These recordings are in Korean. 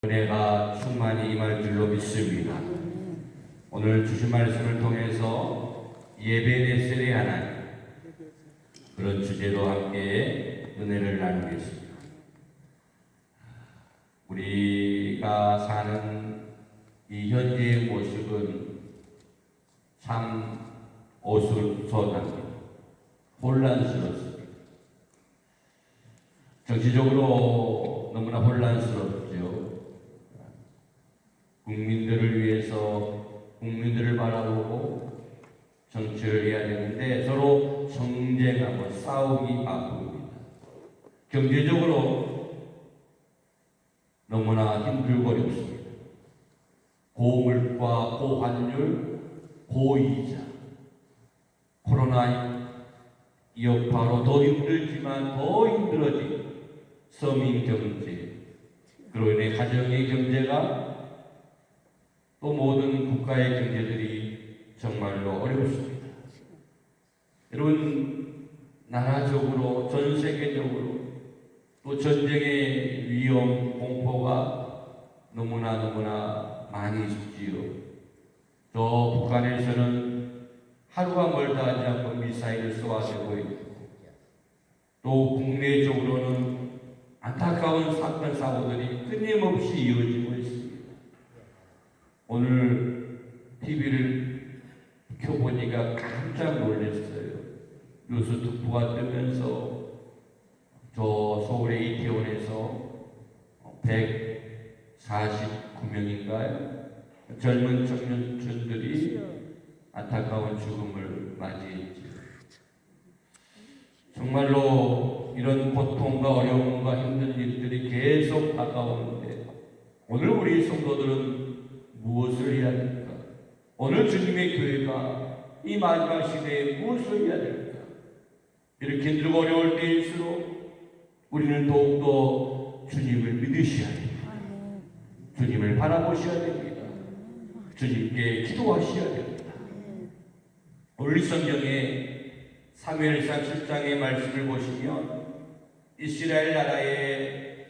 은혜가 충만히 임할 줄로 믿습니다. 오늘 주신 말씀을 통해서 예배네셀의 하나님, 그런 주제로 함께 은혜를 나누겠습니다. 우리가 사는 이 현재의 모습은 참 어수선합니다. 혼란스럽습니다. 정치적으로 너무나 혼란스럽죠. 국민들을 위해서 국민들을 바라보고 정치를 해야 되는데 서로 정쟁하고 싸우기 바쁩니다. 경제적으로 너무나 힘들고 어렵습니다. 고물가, 고환율, 고이자, 코로나 여파로 더 힘들지만 더 힘들어진 서민 경제, 그로 인해 가정의 경제가 또 모든 국가의 경제들이 정말로 어렵습니다. 여러분, 나라적으로 전 세계적으로 또 전쟁의 위험, 공포가 너무나 많이 있지요. 또 북한에서는 하루가 멀다 하지 않고 미사일을 쏘아대고 있고, 또 국내적으로는 안타까운 사건 사고들이 끊임없이 이어지고 있습니다. 오늘 TV를 켜보니까 깜짝 놀랐어요. 뉴스 특보가 뜨면서 저 서울의 이태원에서 149명인가요? 젊은 청년들이 안타까운 죽음을 맞이했죠. 정말로 이런 고통과 어려움과 힘든 일들이 계속 다가오는데 오늘 우리 성도들은 무엇을 해야 됩니까? 오늘 주님의 교회가 이 마지막 시대에 무엇을 해야 됩니까? 이렇게 힘들고 어려울 때일수록 우리는 더욱더 주님을 믿으셔야 됩니다. 주님을 바라보셔야 됩니다. 주님께 기도하셔야 됩니다. 오늘 성경에 사무엘상 7장의 말씀을 보시면 이스라엘 나라의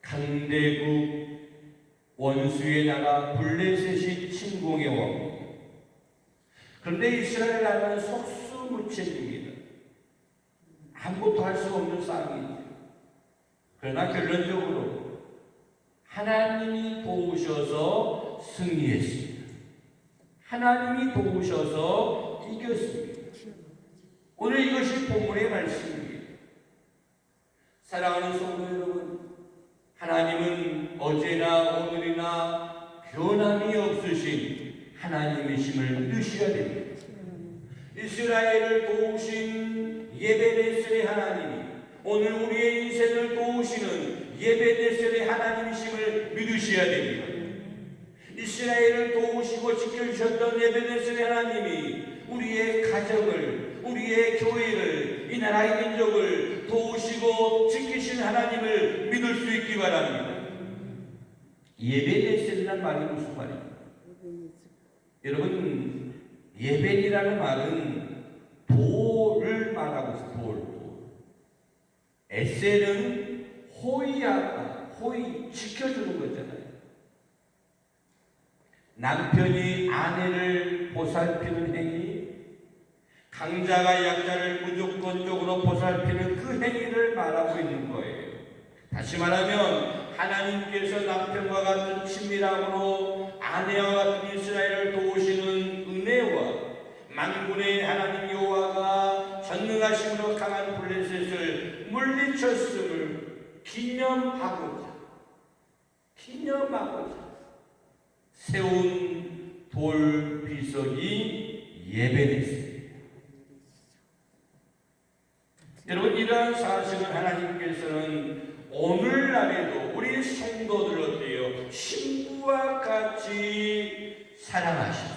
강대국 원수의 나라 블레셋이 침공해 옵니다. 그런데 이스라엘 나라는 속수무책입니다. 아무것도 할 수 없는 상황이죠. 그러나 결론적으로 하나님이 도우셔서 승리했습니다. 하나님이 도우셔서 이겼습니다. 오늘 이것이 본문의 말씀입니다. 사랑하는 성도 여러분, 하나님은 어제나 오늘이나 변함이 없으신 하나님이심을 믿으셔야 됩니다. 이스라엘을 도우신 예베네셀의 하나님이 오늘 우리의 인생을 도우시는 예베네셀의 하나님이심을 믿으셔야 됩니다. 이스라엘을 도우시고 지켜주셨던 예베네셀의 하나님이 우리의 가정을, 우리의 교회를, 이 나라의 민족을 도우시고 지키신 하나님을 믿을 수 있기 바랍니다. 예베네셀이란 말이 무슨 말입니까? 여러분, 예벤이라는 말은 돌을 말하고 있어요. 돌. 에셀은 호의하다, 호의, 지켜주는 거잖아요. 남편이 아내를 보살피는 행위, 강자가 약자를 무조건적으로 보살피는 그 행위를 말하고 있는 거예요. 다시 말하면 하나님께서 남편과 같은 친밀함으로 아내와 같은 이스라엘을 도우시는 은혜와 만군의 하나님 여호와가 전능하심으로 강한 블레셋을 물리쳤음을 기념하고자 세운 돌 비석이 예배됐습니다. 여러분, 이러한 사실을 하나님께서는 오늘날에도 우리 성도들 어때요? 신부와 같이 사랑하셔서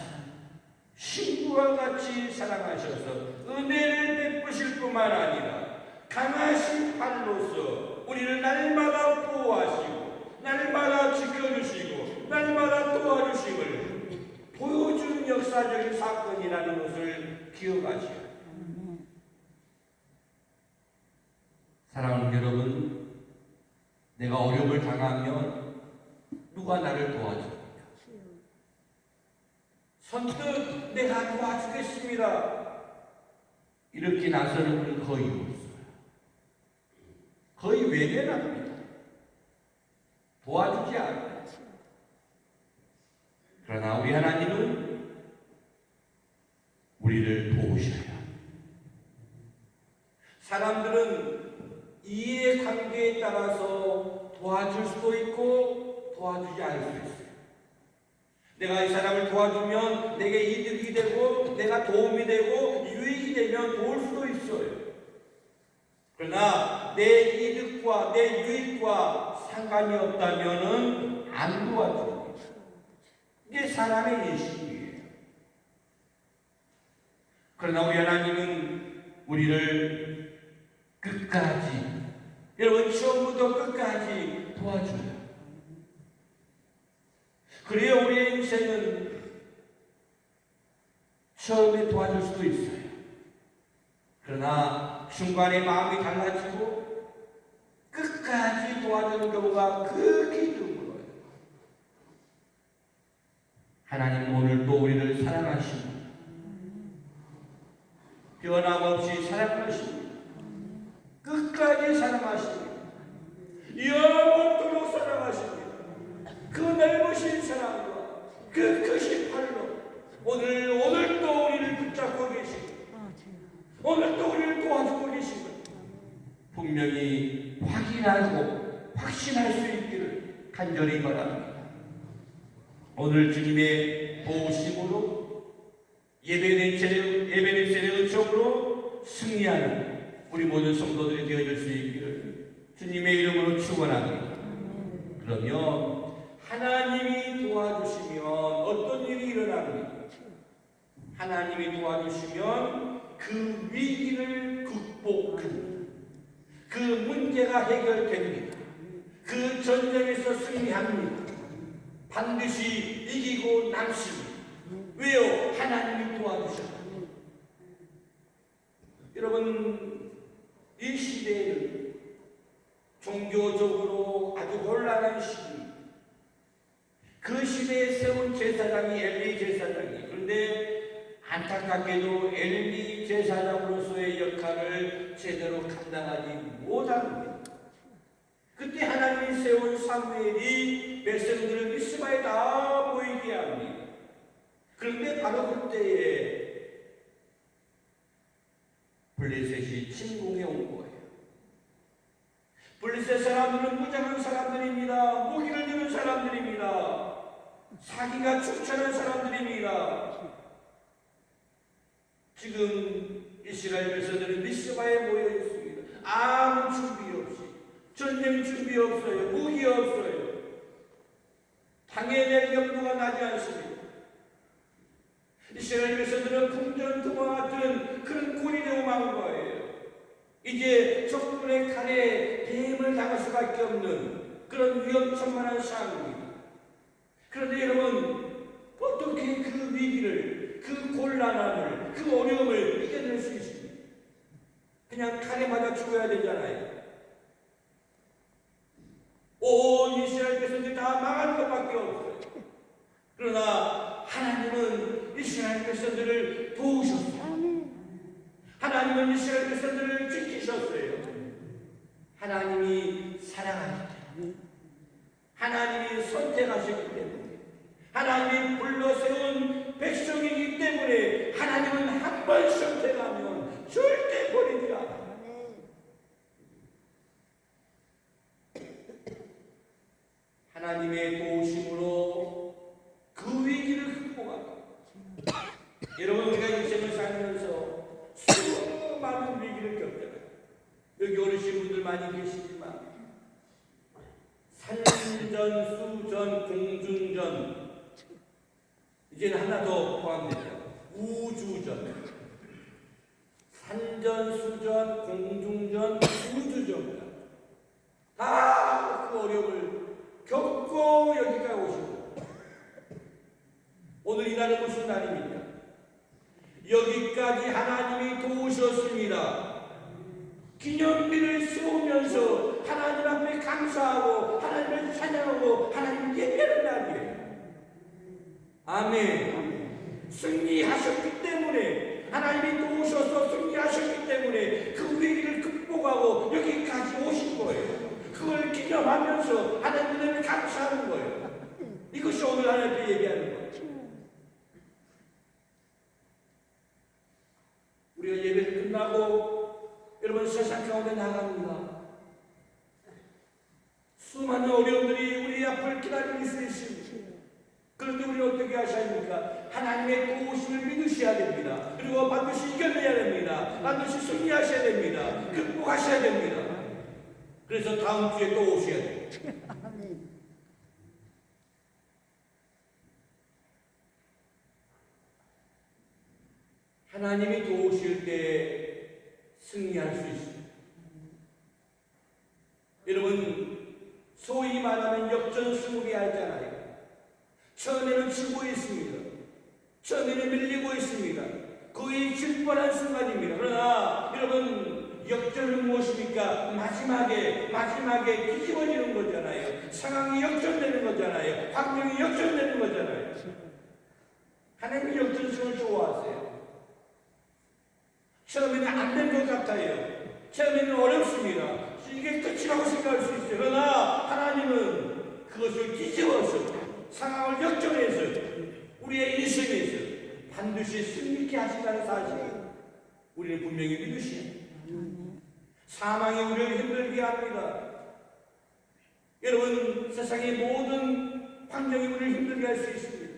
은혜를 베푸실 뿐만 아니라 강하신 팔로서 우리를 날마다 보호하시고 날마다 지켜주시고 날마다 도와주심을 보여주는 역사적인 사건이라는 것을 기억하시오. 사랑하는 여러분, 내가 어려움을 당하면 누가 나를 도와줍니까? 선뜻 내가 도와주겠습니다. 이렇게 나서는 분은 거의 없어요. 거의 외면합니다. 도와주지 않아요. 그러나 우리 하나님은 우리를 도우셔요. 사람들은 이해관계에 따라서 도와줄 수도 있고 도와주지 않을 수 있어요. 내가 이 사람을 도와주면 내게 이득이 되고 내가 도움이 되고 유익이 되면 도울 수도 있어요. 그러나 내 이득과 내 유익과 상관이 없다면 안 도와줍니다. 이게 사람의 예식이에요. 그러나 우리 하나님은 우리를 끝까지, 여러분 처음부터 끝까지 도와줘요. 그래야 우리의 인생은 처음에 도와줄 수도 있어요. 그러나 중간에 마음이 달라지고 끝까지 도와주는 경우가 극히 드물어요. 하나님은 오늘 또 우리를 사랑하십니다. 변함없이 사랑하십니다. 끝까지 사랑하십니다. 영원토록 사랑하십니다. 그 넓으신 사랑과 그 크신 팔로 오늘도 우리를 붙잡고 계십니다. 오늘도 우리를 도와주고 계십니다. 분명히 확인하고 확신할 수 있기를 간절히 바랍니다. 오늘 주님의 도우심으로 예배의 은총으로 승리하는 우리 모든 성도들이 되어질 수 있기를 주님의 이름으로 축원합니다. 그러면 하나님이 도와주시면 어떤 일이 일어납니까? 하나님이 도와주시면 그 위기를 극복합니다. 그 문제가 해결됩니다. 그 전쟁에서 승리합니다. 반드시 이기고 남습니다. 왜요? 하나님이 도와주셨다. 여러분, 이 시대에는 종교적으로 아주 곤란한 시기, 그 시대에 세운 제사장이 엘리 제사장이, 그런데 안타깝게도 엘리 제사장으로서의 역할을 제대로 감당하지 못합니다. 그때 하나님이 세운 사무엘이 백성들을 미스바에 다 모이게 합니다. 그런데 바로 그때에 블레셋이 침공해 온 거예요. 블레셋 사람들은 무장한 사람들입니다. 무기를 드는 사람들입니다. 사기가 축천한 사람들입니다. 지금 이스라엘 백성들은 미스바에 모여 있습니다. 아무 준비 없이, 전쟁 준비 없어요. 무기 없어요. 당해낼 염두가 나지 않습니다. 이스라엘 백성들은 풍전등화 같은 그런 꼴이 되고 만 거예요. 이제 적군의 칼에 뱀을 당할 수밖에 없는 그런 위험천만한 상황입니다. 그런데 여러분, 어떻게 그 위기를, 그 곤란함을, 그 어려움을 이겨낼 수 있습니까? 그냥 칼에 맞아 죽어야 되잖아요. 온 이스라엘 백성들이 다 망하는 것밖에 없어요. 그러나 하나님은 이스라엘 백성들을 도우셨어요. 하나님은 이스라엘 백성들을 지키셨어요. 하나님이 사랑하기 때문에, 하나님이 선택하셨기 때문에, 하나님이 불러세운 백성이기 때문에 하나님은 한 번 선택하면 절대 버리지 않아요. 하나님의 도우심으로 그 위기를 극복합니다. 여러분, 우리가 인생을 살면서 수많은 위기를 겪잖아요. 여기 어르신분들 많이 계시지만 산전, 수전, 공중전, 이제는 하나 더 포함되죠. 우주전. 산전, 수전, 공중전, 우주전. 다 그 어려움을 겪고 여기까지 오시고, 오늘 이 날은 무슨 날입니까? 여기까지 하나님이 도우셨습니다. 기념비를 세우면서 하나님 앞에 감사하고 하나님을 찬양하고 하나님 예배하는 아멘. 승리하셨기 때문에, 하나님이 도우셔서 승리하셨기 때문에 그 위기를 극복하고 여기까지 오신 거예요. 그걸 기념하면서 하나님을 감사하는 거예요. 이것이 오늘 하나님께 얘기하는 거예요. 우리가 예배를 끝나고 여러분 세상 가운데 나갑니다. 수많은 어려움들이 우리 앞을 기다리고 있습니다. 그런데 우리 어떻게 하셔야 합니까? 하나님의 도우심을 믿으셔야 됩니다. 그리고 반드시 이겨내야 됩니다. 반드시 승리하셔야 됩니다. 극복하셔야 됩니다. 그래서 다음 주에 또 오셔야 돼요. 하나님이 도우실 때 승리할 수 있습니다. 여러분, 소위 말하면 역전승부가 알잖아요. 처음에는 지고 있습니다. 처음에는 밀리고 있습니다. 거의 질 뻔한 순간입니다. 그러나 여러분, 역전은 무엇입니까? 마지막에 뒤집어지는 거잖아요. 상황이 역전되는 거잖아요. 환경이 역전되는 거잖아요. 하나님이 역전승을 좋아하세요. 처음에는 안 된 것 같아요. 처음에는 어렵습니다. 이게 끝이라고 생각할 수 있어요. 그러나 하나님은 그것을 뒤집어서 상황을 역전해서 우리의 인생에서 반드시 승리케 하신다는 사실을 우리는 분명히 믿으셔야 합니다. 사망이 우리를 힘들게 합니다. 여러분, 세상의 모든 환경이 우리를 힘들게 할 수 있습니다.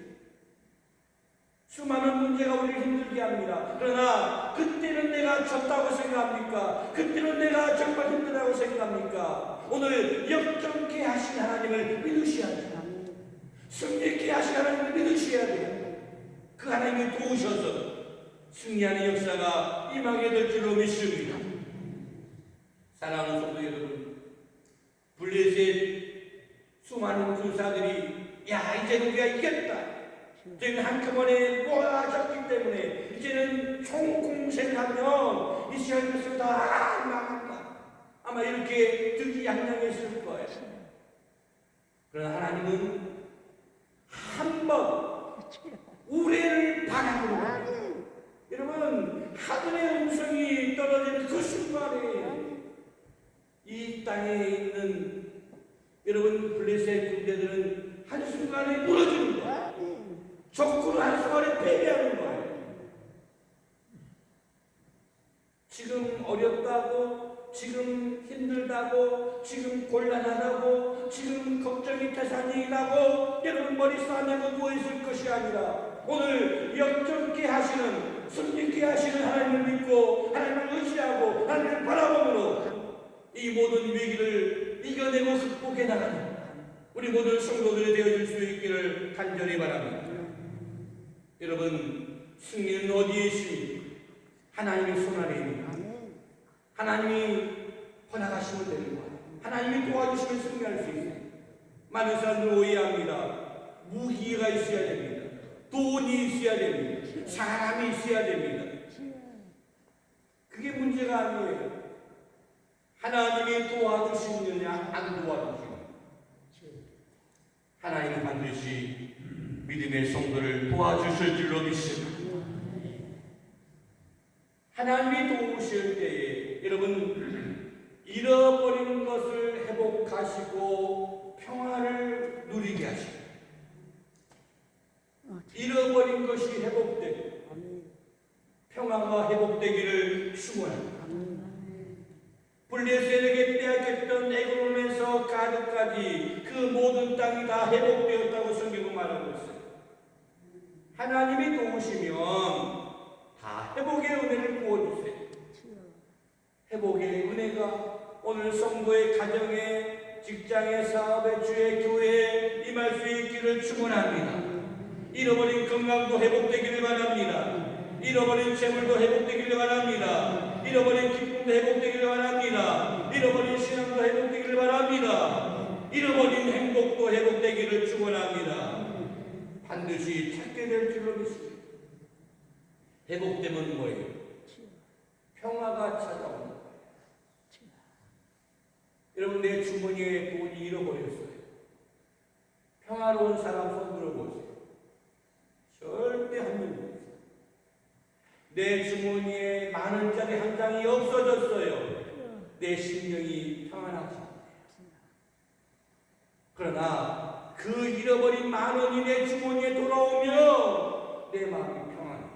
수많은 문제가 우리를 힘들게 합니다. 그러나 그때는 내가 졌다고 생각합니까? 그때는 내가 정말 힘들다고 생각합니까? 오늘 역전케 하신 하나님을 믿으셔야 돼요. 승리케 하신 하나님을 믿으셔야 돼요. 그 하나님이 도우셔서 승리하는 역사가 임하게 될 줄로 믿습니다. 사랑하는 성도 여러분, 블레셋 수많은 군사들이 이제는 우리가 이겼다. 이제는 한꺼번에 모아졌기 때문에 이제는 총공생하면 이스라엘 백성 다 망한다. 아마 이렇게 득이양양했을 거예요. 그러나 하나님은 한번 우레를 바라보고, 여러분, 하늘의 음성이 떨어지는 그 순간에 이 땅에 있는 여러분 블레셋 군대들은 한순간에 무너지는 거예요. 적군을 한순간에 패배하는 거예요. 지금 어렵다고, 지금 힘들다고, 지금 곤란하다고, 지금 걱정이 태산이라고 여러분 머리 싸매고 누워있을 것이 아니라 오늘 역전케 하시는, 승리케 하시는 하나님을 믿고 하나님을 의지하고 하나님을 바라보므로 이 모든 위기를 이겨내고 극복해 나가는 우리 모든 성도들이 되어줄 수 있기를 간절히 바랍니다. 여러분, 승리는 어디에 있습니까? 하나님의 손 안에 있습니다. 하나님이 허락하시면 되는 거예요. 하나님이 도와주시면 승리할 수 있어요. 많은 사람들은 오해합니다. 무기가 있어야 됩니다. 돈이 있어야 됩니다. 사람이 있어야 됩니다. 그게 문제가 아니에요. 하나님이 도와주시느냐 안 도와주시느냐. 하나님은 반드시 믿음의 성도를 도와주실 줄로 믿습니다. 하나님이 도우실 때에 여러분 잃어버린 것을 회복하시고 평화를 누리게 하시고, 잃어버린 것이 회복되고 평화가 회복되기를 축원합니다. 블레셋에게 빼앗겼던 애굽에서 가드까지 그 모든 땅이 다 회복되었다고 성경은 말하고 있어요. 하나님이 도우시면 다 회복의 은혜를 부어주세요. 회복의 은혜가 오늘 성도의 가정에, 직장에, 사업에, 주의 교회에 임할 수 있기를 축원합니다. 잃어버린 건강도 회복되기를 바랍니다. 잃어버린 재물도 회복되기를 바랍니다. 잃어버린 기쁨도 회복되기를 바랍니다. 잃어버린 신앙도 회복되기를 바랍니다. 잃어버린 행복도 회복되기를 축원합니다. 반드시 찾게 될 줄로 믿습니다. 회복되면 뭐예요? 평화가 찾아오는 거예요. 여러분, 내 주머니에 돈이 잃어버렸어요. 평화로운 사람 손 들어보세요. 받는 거예요. 내 주머니에 10,000원짜리 한 장이 없어졌어요. 내 심령이 평안하지 않아요. 그러나 그 잃어버린 10,000원이 내 주머니에 돌아오면 내 마음이 평안해요.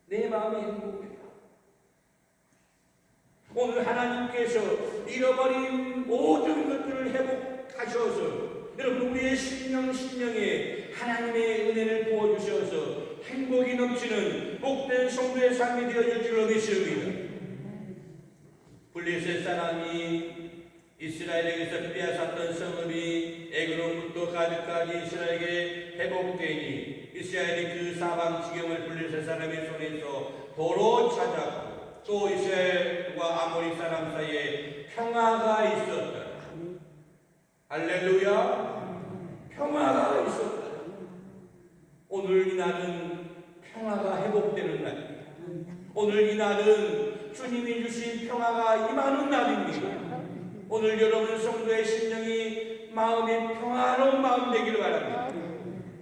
내 마음이 행복해요. 오늘 하나님께서 잃어버린 모든 것들을 회복하셔서 여러분 우리의 심령에 하나님의 은혜를 부어주셔서 행복이 넘치는 복된 성도의 삶이 되어질 줄로 믿습니다. 블레셋 사람이 이스라엘에게서 빼앗았던 성읍이 애굽로부터 가드까지 이스라엘에게 회복되니 이스라엘이 그 사방 지경을 블레셋 사람의 손에서 도로 찾았고 또 이스라엘과 아모리 사람 사이에 평화가 있었다. 할렐루야. 평화가 있었다. 오늘 이 날은 평화가 회복되는 날입니다. 오늘 이 날은 주님이 주신 평화가 임하는 날입니다. 오늘 여러분 성도의 심령이 마음이 평화로운 마음 되기를 바랍니다.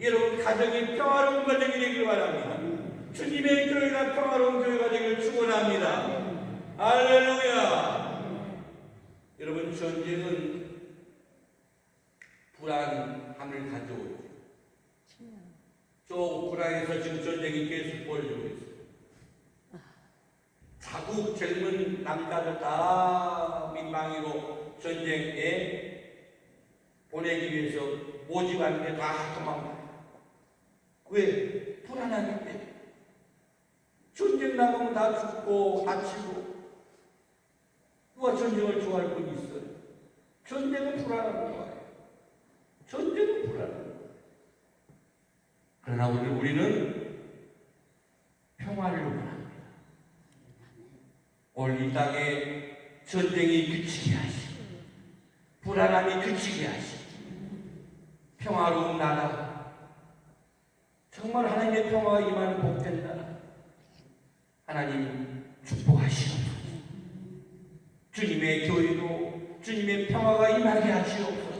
여러분 가정이 평화로운 가정이 되기를 바랍니다. 주님의 교회가 평화로운 교회가 되기를 축원합니다. 할렐루야. 여러분 전쟁은 불안함을 가져오죠. 저 우크라이나에서 지금 전쟁이 계속 벌어지고 있어요. 자국 젊은 남자들 다 민방위로 전쟁에 보내기 위해서 모집하는데 다 도망가요. 왜? 불안하기 때문에. 전쟁 나가면 다 죽고 다치고. 누가 전쟁을 좋아할 분이 있어요? 전쟁은 불안한 거예요. 전쟁은 불안한 거예요. 그러나 우리는 평화를 원합니다. 오늘 이 땅에 전쟁이 그치게 하시고 불안함이 그치게 하시고 평화로운 나라, 정말 하나님의 평화가 임하는 복된 나라 하나님 축복하시옵소서. 주님의 교회도 주님의 평화가 임하게 하시옵소서.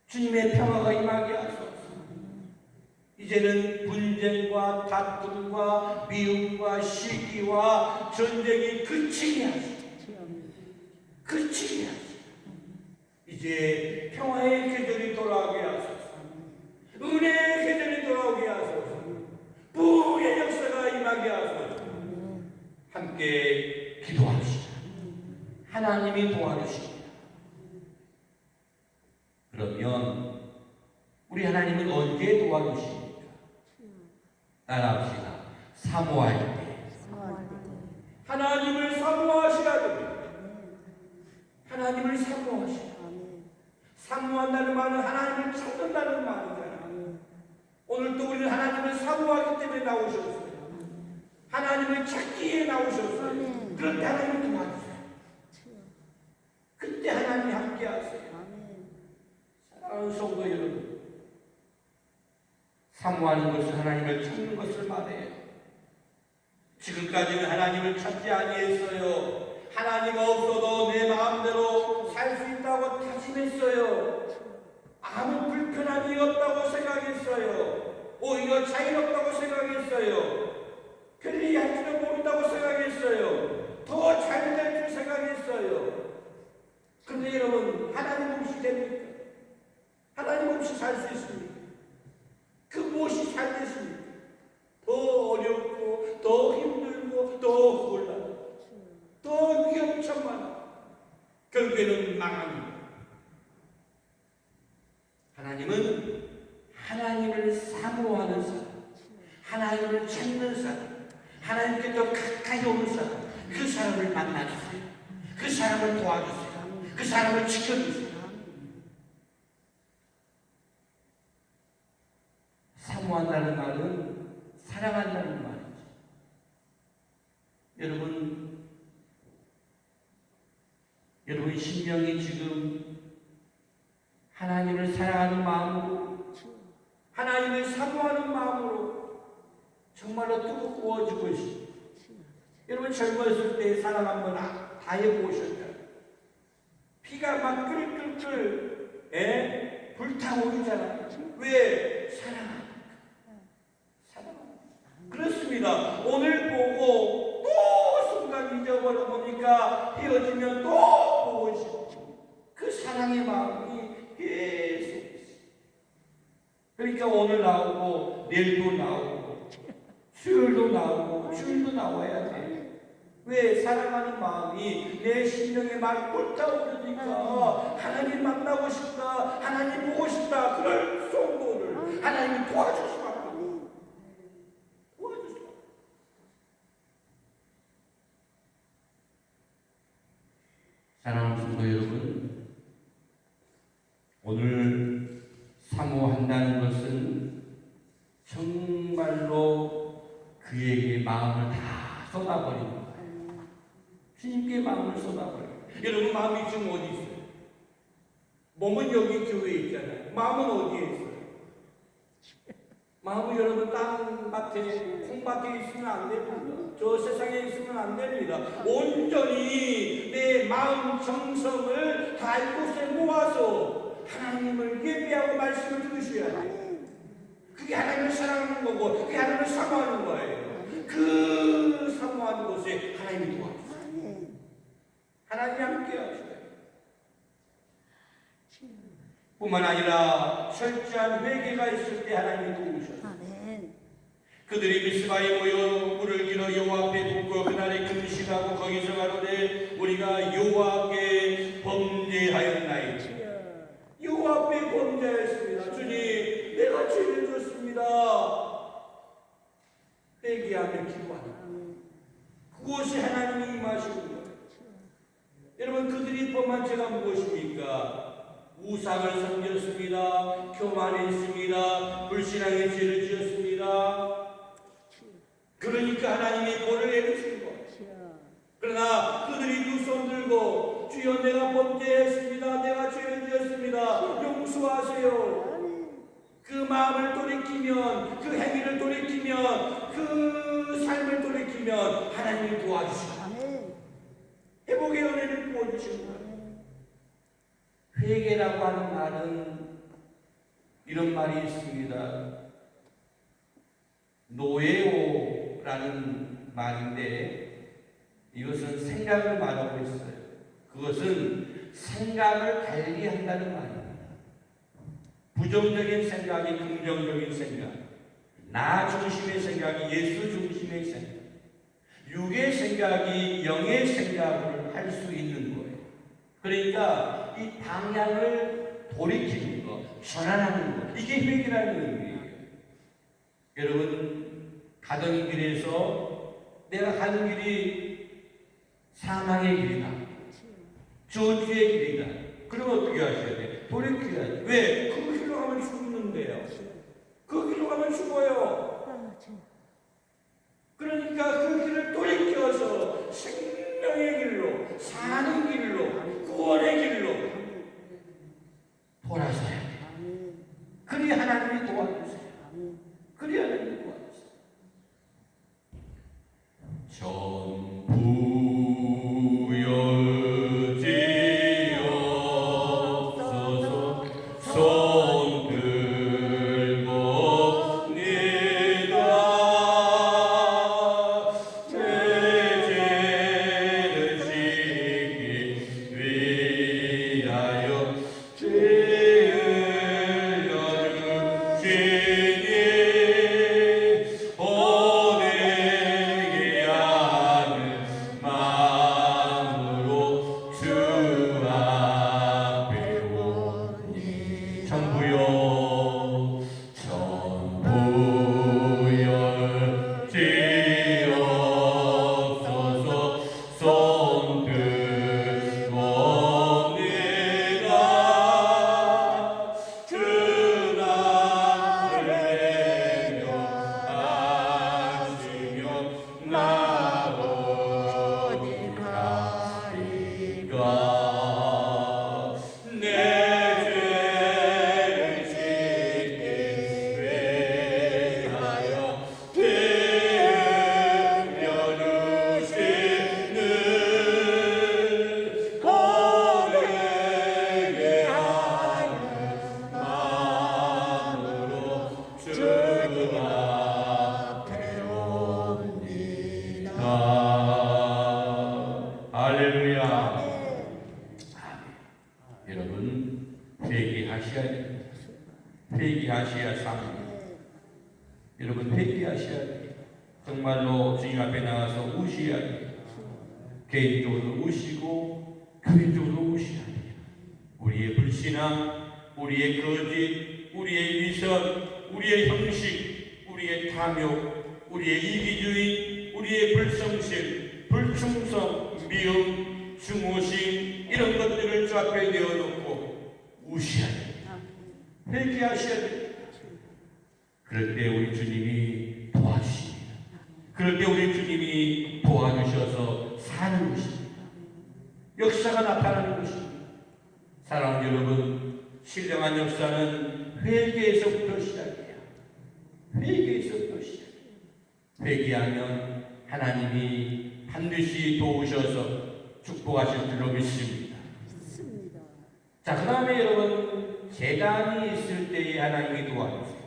주님의 평화가 임하게 하소서. 이제는 분쟁과 다툼과 미움과 시기와 전쟁이 그치게 하시고 그치게 하시고 이제 평화의 계절이 돌아오게 하소서. 은혜의 계절이 돌아오게 하소서. 부흥의 역사가 임하게 하소서. 함께 기도합시다. 하나님이 도와주십니다. 그러면 우리 하나님은 언제 도와주십니까? 따라합시다. 사모할 때. 하나님을 사모하셔야 됩니다. 하나님을 사모하셔야. 사모한다는 말은 하나님을 찾는다는 말이잖아요. 오늘 또 우리는 하나님을 사모하기 때문에 나오셨어요. 하나님을 찾기에 나오셨어요. 그런데 하나님을 도와주세요. 그때 하나님이 함께 하세요. 사랑하는 성도 여러분, 사모하는 것은 하나님을 찾는 것을 말해요. 지금까지는 하나님을 찾지 아니했어요. 하나님 없어도 내 마음대로 살 수 있다고 다짐했어요. 아무 불편함이 없다고 생각했어요. 오히려 자유롭다고 생각했어요. 편리 할 줄을 모른다고 생각했어요. 더 잘 될 줄 생각했어요. 그런데 여러분, 하나님 없이 됩니까? 하나님 없이 살 수 있습니까? 그 무엇이 잘 됐습니까? 더 어렵고 더 힘들고 더 곤란하고 더 위험천만하고 결국에는 망합니다. 하나님은 하나님을 사모하는 사람, 하나님을 찾는 사람, 하나님께 더 가까이 오는 사람, 그 사람을 만나주세요. 그 사람을 도와주세요. 그 사람을 지켜주세요. 사모한다는 말은 사랑한다는 말이죠. 여러분 심령이 지금 하나님을 사랑하는 마음으로, 하나님을 사모하는 마음으로 정말로 뜨거워지고 있습니다. 여러분 젊었을 때 사랑 한번 다 해보셨잖아요. 피가 막 끓끓 불타오르잖아요. 왜? 사랑하니까. 그러니까 오늘 나오고 내일도 나오고 수요일도 나오고 주일도 나와야 돼. 왜? 사랑하는 마음이 내 심령에 막 불타오르니까 하나님 만나고 싶다, 하나님 보고 싶다. 그럴 성도를 하나님이 도와주시라고. 도와주시라고. 사랑하는 성도 여러분, 오늘 사모한다는 것은 정말로 그에게 마음을 다 쏟아버리는 거예요. 주님께 마음을 쏟아버려요. 여러분 마음이 지금 어디 있어요? 몸은 여기 교회에 있잖아요. 마음은 어디에 있어요? 마음은 여러분 땅밭에 콩밭에 있으면 안 됩니다. 저 세상에 있으면 안 됩니다. 온전히 내 마음 정성을 다 이곳에 모아서 하나님을 예배하고 말씀을 들으셔야 돼요. 그게 하나님을 사랑하는 거고 그게 하나님을 사모하는 거예요. 그 사모하는 곳에 하나님이 도와주세요. 하나님이 함께 하셔요. 뿐만 아니라 철저한 회개가 있을 때 하나님이 도우셔요. 그들이 미스바에 모여 물을 길어 여호와 앞에 붓고 그날에 금식하고 거기서 가로되 우리가 여호와께 범죄하였나이다. 여호와 앞에 범죄하였습니다. 주님, 내가 죄를 졌습니다. 회개하며 기도하는 그곳에 하나님이 임하시는 거예요. 여러분, 그들이 범한 죄가 무엇입니까? 우상을 섬겼습니다. 교만했습니다. 불신앙의 죄를 지었습니다. 그러니까 하나님이 벌을 내리신 거예요. 그러나 그들이 두 손 들고 주여 내가 범죄했습니다. 내가 죄를 지었습니다. 용서하세요. 그 마음을 돌이키면, 그 행위를 돌이키면, 그 삶을 돌이키면 하나님이 도와주시고 회복의 은혜를 부어주시는 거예요. 회개라고 하는 말은 이런 말이 있습니다. 노예오라는 말인데 이것은 생각을 말하고 있어요. 그것은 생각을 달리한다는 말입니다. 부정적인 생각이 긍정적인 생각, 나 중심의 생각이 예수 중심의 생각, 육의 생각이 영의 생각을 할 수 있는 거예요. 그러니까 이 방향을 돌이키는 것, 전환하는 것, 이게 회개라는 의미예요. 여러분, 가던 길에서 내가 가는 길이 사망의 길이다, 저주의 길이다. 그러면 어떻게 하셔야 돼? 돌이켜야 돼. 왜? 그 길로 가면 죽는데요. 그 길로 가면 죽어요. 그러니까 그 길을 돌이켜서 생명의 길로, 사는 길로, 구원의 길로 돌아서야 돼. 그리 하나님이 도와주세요. 그리 하나님이 도와주세요. 전부여지옵소서 손 들고 내가 내 죄를 지기 위하여 죄를 열으시니 오내게 하는 마음으로 주 앞에 오니 전부여 전부여지옵소서 손 들고 내가 주나를 내려하시며 나 어디 가리까 내 죄를 짓기 위하여 되려주시는 고백에 하는 마음으로 주 앞에 옵니다. 할렐루야. 아멘. 여러분, 회개하셔야 됩니다. 회개하셔야 삽니다. 여러분 회개하셔야 돼요. 정말로 주님 앞에 나가서 우셔야 돼요. 개인적으로 우시고 교회적으로 우셔야 돼요. 우리의 불신앙, 우리의 거짓, 우리의 위선, 우리의 형식, 우리의 탐욕, 우리의 이기주의, 우리의 불성실, 불충성, 미움, 중오심 이런 것들을 주 앞에 내어놓고 우셔야 돼요. 회개하셔야 돼요. 그럴 때 우리 주님이 도와주십니다. 그럴 때 우리 주님이 도와주셔서 사는 것입니다. 역사가 나타나는 것입니다. 사랑하는 여러분, 신령한 역사는 회개에서부터 시작해요. 회개에서부터 시작해요. 회개하면 하나님이 반드시 도우셔서 축복하실 줄로 믿습니다. 자, 그 다음에 여러분, 재단이 있을 때에 하나님이 도와주세요.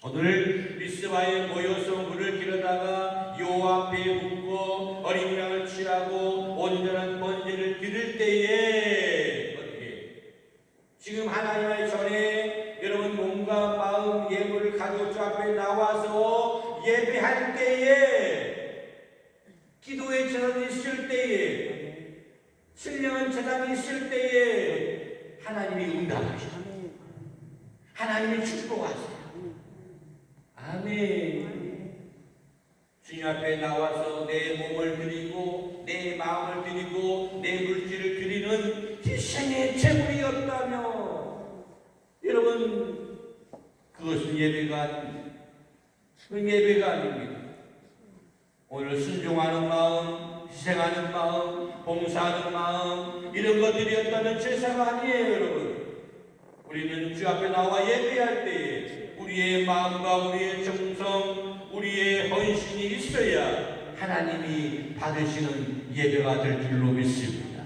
오늘 미스바에 모여서 물을 기르다가 여호와 앞에 묻고 어린 양을 취하고 온전한 번제를 드릴 때에 어떻게? 지금 하나님 전에 여러분 몸과 마음 예물을 가지고 주 앞에 나와서 예배할 때에 기도의 재단이 있을 때에 신령한 재단이 있을 때에 하나님이 응답하셔. 하나님이 축복하세요. 아멘. 주님 앞에 나와서 내 몸을 드리고 내 마음을 드리고 내 물질을 드리는 희생의 제물이었다며 여러분 그것은 예배가 아닙니다. 그 예배가 아닙니다. 오늘 순종하는 마음, 희생하는 마음, 봉사하는 마음 이런 것들이었다면 제사가 아니에요. 여러분 우리는 주 앞에 나와 예배할 때에 우리의 마음과 우리의 정성, 우리의 헌신이 있어야 하나님이 받으시는 예배가 될 줄로 믿습니다.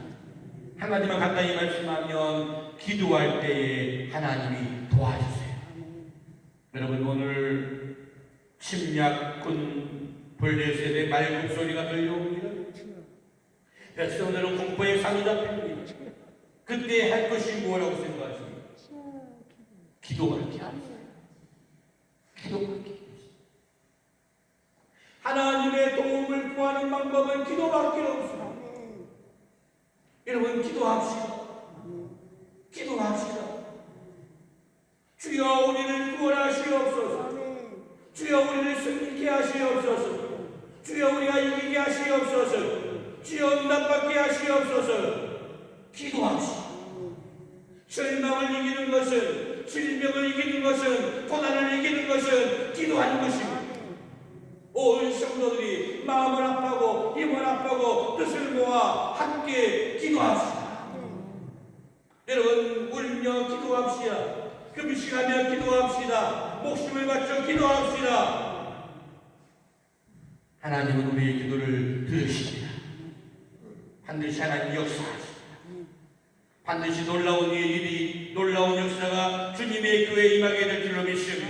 한 가지만 간단히 말씀하면 기도할 때에 하나님이 도와주세요. 여러분 오늘 침략군 블레셋의 말국 소리가 들려옵니다. 백성들은 공포에 사로잡힙니다. 그때 할 것이 뭐라고 생각하십니까? 기도밖에 없어요. 기도밖에. 하나님의 도움을 구하는 방법은 기도밖에 없습니다. 여러분 기도합시다. 기도합시다. 주여 우리를 구원하시옵소서. 주여 우리를 승리케 하시옵소서. 주여 우리가 이기게 하시옵소서. 주여 응답받게 하시옵소서. 기도합시다. 절망을 이기는 것은 질병을 이기는 것은 고난을 이기는 것은 기도하는 것입니다. 온 성도들이 마음을 아파하고 힘을 아파하고 뜻을 모아 함께 기도합시다. 여러분 울며 기도합시다. 금식하며 기도합시다. 목숨을 바쳐 기도합시다. 하나님은 우리의 기도를 들으십니다. 반드시 하나님 역사하십니다. 반드시 놀라운 일이 놀라운 역사가 주님의 교회에 임하게 될 줄로 믿습니다.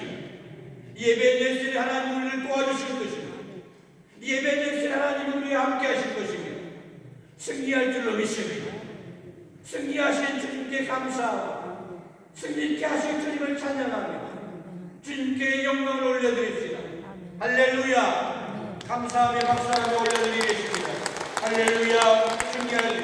예배 내실 하나님 우리를 도와주실 것입니다. 예배 내실 하나님 우리와 함께 하실 것입니다. 승리할 줄로 믿습니다. 승리하신 주님께 감사하고 승리케 하신 주님을 찬양합니다. 주님께 영광을 올려드립시다. 할렐루야. 감사하며 박수하며 올려드리겠습니다. 할렐루야. 승리할